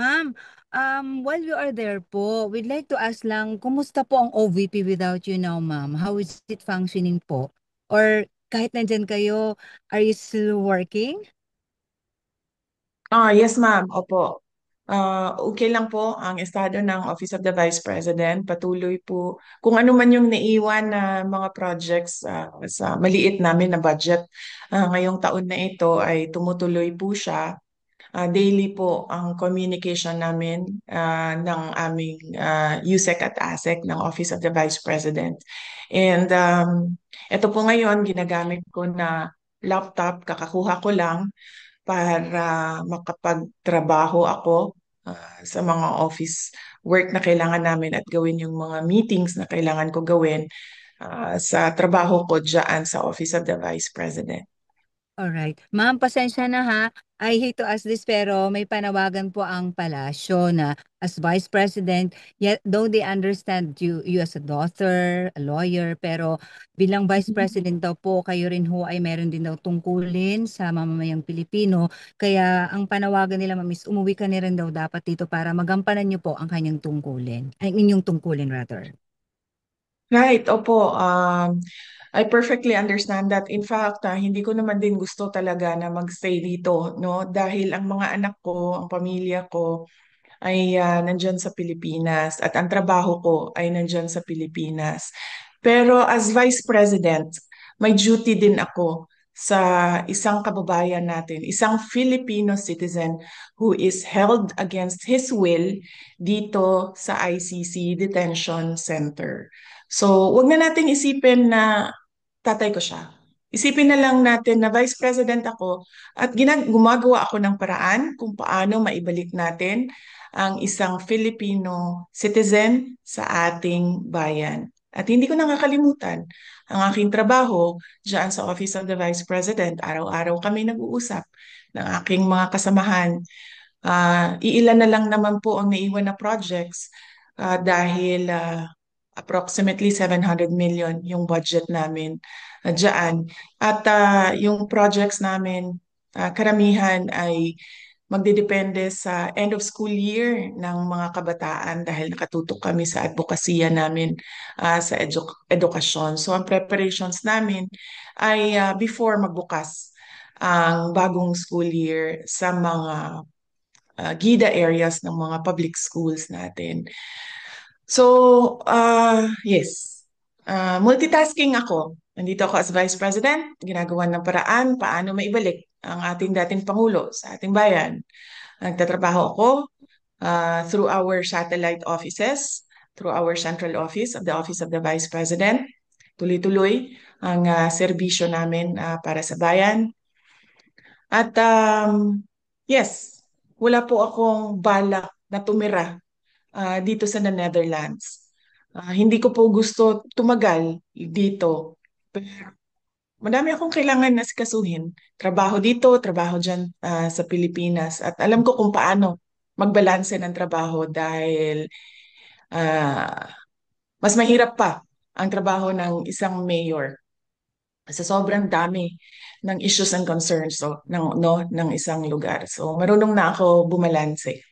Ma'am, while you are there po, we'd like to ask lang, kumusta po ang OVP without you now, ma'am? How is it functioning po? Or kahit nandyan kayo, are you still working? Yes ma'am, opo. Okay lang po ang estado ng Office of the Vice President. Patuloy po kung ano man yung naiwan na mga projects sa maliit namin na budget. Ngayong taon na ito ay tumutuloy po siya. Daily po ang communication namin ng aming USEC at ASEC ng Office of the Vice President. And ito po ngayon, ginagamit ko na laptop, kakakuha ko lang para makapagtrabaho ako sa mga office work na kailangan namin at gawin yung mga meetings na kailangan ko gawin sa trabaho ko dyan sa Office of the Vice President. Alright. Ma'am, pasensya na ha. I hate to ask this pero may panawagan po ang palasyo na as Vice President, yet though they understand you as a daughter, a lawyer, pero bilang Vice President daw po, kayo rin ho ay meron din daw tungkulin sa mamamayang Pilipino. Kaya ang panawagan nila, ma'am, is umuwi ka na rin daw dapat dito para magampanan niyo po ang kanyang tungkulin. Ay, inyong tungkulin rather. Right, opo. I perfectly understand that. In fact, hindi ko naman din gusto talaga na magstay dito, no? Dahil ang mga anak ko, ang pamilya ko, ay nandyan sa Pilipinas at ang trabaho ko ay nandyan sa Pilipinas. Pero as Vice President, may duty din ako sa isang kababayan natin, isang Filipino citizen who is held against his will dito sa ICC Detention Center. So, wag na nating isipin na tatay ko siya. Isipin na lang natin na Vice President ako at gumagawa ako ng paraan kung paano maibalik natin ang isang Filipino citizen sa ating bayan. At hindi ko nakakalimutan ang aking trabaho diyan sa Office of the Vice President. Araw-araw kami nag-uusap ng aking mga kasamahan. Iilan na lang naman po ang naiwan na projects dahil approximately 700 million yung budget namin dyan. At yung projects namin, karamihan ay magdidepende sa end of school year ng mga kabataan dahil nakatutok kami sa advokasya namin sa edukasyon. So ang preparations namin ay before magbukas ang bagong school year sa mga GIDA areas ng mga public schools natin. So, yes. Multitasking ako. Nandito ako as Vice President, ginagawa ng paraan paano maibalik ang ating dating Pangulo sa ating bayan. Nagtatrabaho ako through our satellite offices, through our central office of the Vice President. Tuloy-tuloy ang serbisyo namin para sa bayan. At yes, wala po akong balak na tumira dito sa Netherlands. Hindi ko po gusto tumagal dito. Pero madami akong kailangan na sikasuhin. Trabaho dito, trabaho dyan sa Pilipinas. At alam ko kung paano magbalanse ng trabaho dahil ah, mas mahirap pa ang trabaho ng isang mayor sa sobrang dami ng issues and concerns ng isang lugar. So marunong na ako bumalanse.